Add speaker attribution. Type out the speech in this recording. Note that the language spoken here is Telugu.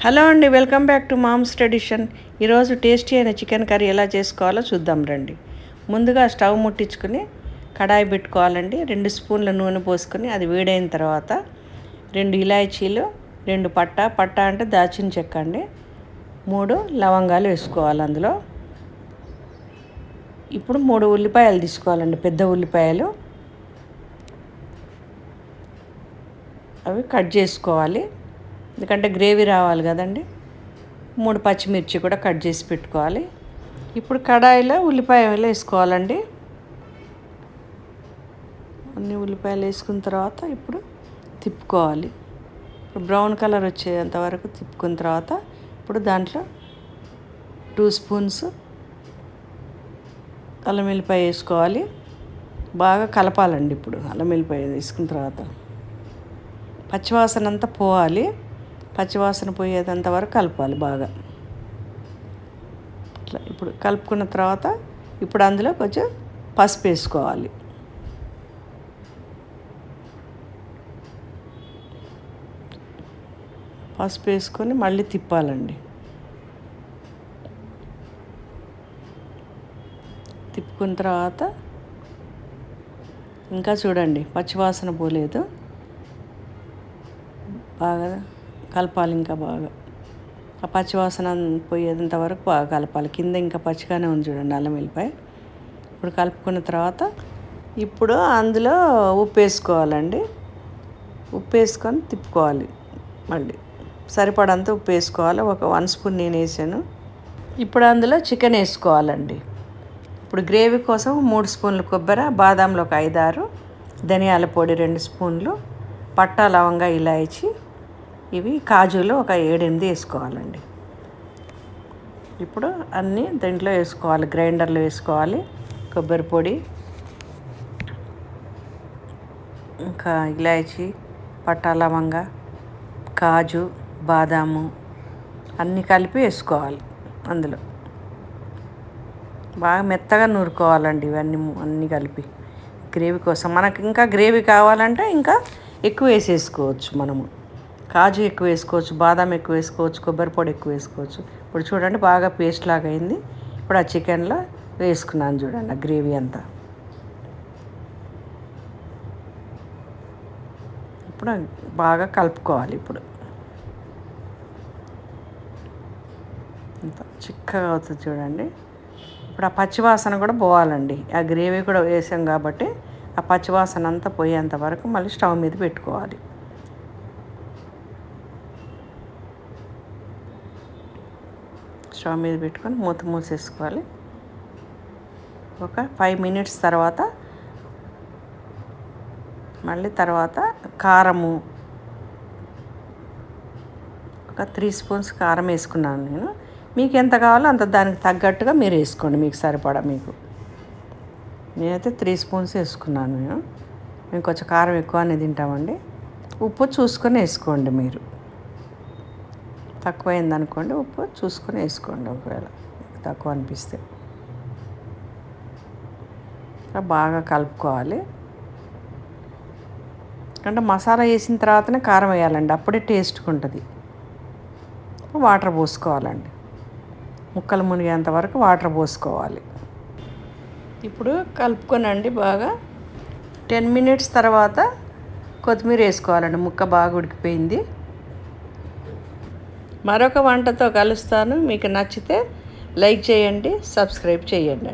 Speaker 1: హలో అండి, welcome back to mom's tradition. ఈరోజు టేస్టీ అయిన చికెన్ కర్రీ ఎలా చేసుకోవాలో చూద్దాం రండి. ముందుగా స్టవ్ ముట్టించుకుని కడాయి పెట్టుకోవాలండి. 2 స్పూన్ల నూనె పోసుకొని అది వేడైన తర్వాత 2 ఇలాచీలు, 2 పట్టా అంటే దాచిన చెక్క అండి, 3 లవంగాలు వేసుకోవాలి అందులో. ఇప్పుడు 3 ఉల్లిపాయలు తీసుకోవాలండి, పెద్ద ఉల్లిపాయలు. అవి కట్ చేసుకోవాలి, ఎందుకంటే గ్రేవీ రావాలి కదండి. 3 పచ్చిమిర్చి కూడా కట్ చేసి పెట్టుకోవాలి. ఇప్పుడు కడాయిలో ఉల్లిపాయలు వేసుకోవాలండి. అన్ని ఉల్లిపాయలు వేసుకున్న తర్వాత ఇప్పుడు తిప్పుకోవాలి. ఇప్పుడు బ్రౌన్ కలర్ వచ్చేంత వరకు తిప్పుకున్న తర్వాత ఇప్పుడు దాంట్లో 2 స్పూన్స్ అల్లం వెల్లిపాయ వేసుకోవాలి. బాగా కలపాలండి. ఇప్పుడు అల్లం వెల్లిపాయ వేసుకున్న తర్వాత పచ్చివాసన అంతా పోవాలి. పచ్చివాసన పోయేదంత వరకు కలపాలి బాగా. ఇట్లా ఇప్పుడు కలుపుకున్న తర్వాత ఇప్పుడు అందులో కొంచెం పసుపు వేసుకోవాలి. పసుపు వేసుకొని మళ్ళీ తిప్పాలండి. తిప్పుకున్న తర్వాత ఇంకా చూడండి, పచ్చివాసన పోలేదు, బాగా కలపాలి. ఇంకా బాగా ఆ పచ్చివాసన పోయేంత వరకు బాగా కలపాలి. కింద ఇంకా పచ్చిగానే ఉంది చూడండి అల్లం వెల్లిపాయ. ఇప్పుడు కలుపుకున్న తర్వాత ఇప్పుడు అందులో ఉప్పు వేసుకోవాలండి. ఉప్పు వేసుకొని తిప్పుకోవాలి. మళ్ళీ సరిపడంత ఉప్పు వేసుకోవాలి. ఒక 1 స్పూన్ నేను వేసాను. ఇప్పుడు అందులో చికెన్ వేసుకోవాలండి. ఇప్పుడు గ్రేవీ కోసం 3 స్పూన్లు కొబ్బరి, బాదాంలో ఒక 5-6, ధనియాల పొడి 2 స్పూన్లు, పట్టా, లవంగా, ఇలాచి, ఇవి కాజులు ఒక 7-8 వేసుకోవాలండి. ఇప్పుడు అన్నీ దీంట్లో వేసుకోవాలి, గ్రైండర్లో వేసుకోవాలి. కొబ్బరి పొడి, ఇంకా ఇలాచి, పట్టా, లవంగా, కాజు, బాదాము అన్నీ కలిపి వేసుకోవాలి. అందులో బాగా మెత్తగా నూరుకోవాలండి. ఇవన్నీ అన్నీ కలిపి గ్రేవీ కోసం. మనకు ఇంకా గ్రేవీ కావాలంటే ఇంకా ఎక్కువ వేసేసుకోవచ్చు. మనము కాజు ఎక్కువ వేసుకోవచ్చు, బాదాం ఎక్కువ వేసుకోవచ్చు, కొబ్బరి పొడి ఎక్కువ వేసుకోవచ్చు. ఇప్పుడు చూడండి బాగా పేస్ట్ లాగా అయింది. ఇప్పుడు ఆ చికెన్లో వేసుకున్నాను చూడండి ఆ గ్రేవీ అంతా. ఇప్పుడు బాగా కలుపుకోవాలి. ఇప్పుడు ఇంత చిక్కగా అవుతుంది చూడండి. ఇప్పుడు ఆ పచ్చివాసన కూడా పోవాలండి. ఆ గ్రేవీ కూడా వేసాం కాబట్టి ఆ పచ్చివాసన అంతా పోయేంత వరకు మళ్ళీ స్టవ్ మీద పెట్టుకోవాలి. స్టవ్ మీద పెట్టుకొని మూత మూసేసుకోవాలి. ఒక 5 మినిట్స్ తర్వాత మళ్ళీ తర్వాత కారము ఒక 3 స్పూన్స్ కారం వేసుకున్నాను నేను. మీకు ఎంత కావాలో అంత దానికి తగ్గట్టుగా మీరు వేసుకోండి, మీకు సరిపడా. నేనైతే 3 స్పూన్స్ వేసుకున్నాను. మేము కొంచెం కారం ఎక్కువనే తింటామండి. ఉప్పు చూసుకొని వేసుకోండి. మీరు తక్కువైంది అనుకోండి, ఉప్పు చూసుకొని వేసుకోండి ఒకవేళ తక్కువ అనిపిస్తే. బాగా కలుపుకోవాలి. అంటే మసాలా వేసిన తర్వాతనే కారం వేయాలండి, అప్పుడే టేస్ట్గా ఉంటుంది. వాటర్ పోసుకోవాలండి, ముక్కలు మునిగేంత వరకు వాటర్ పోసుకోవాలి. ఇప్పుడు కలుపుకొనండి బాగా. 10 మినిట్స్ తర్వాత కొత్తిమీర వేసుకోవాలండి. ముక్క బాగా ఉడికిపోయింది. మరొక వంటతో కలుస్తాను. మీకు నచ్చితే లైక్ చేయండి, సబ్స్క్రైబ్ చేయండి.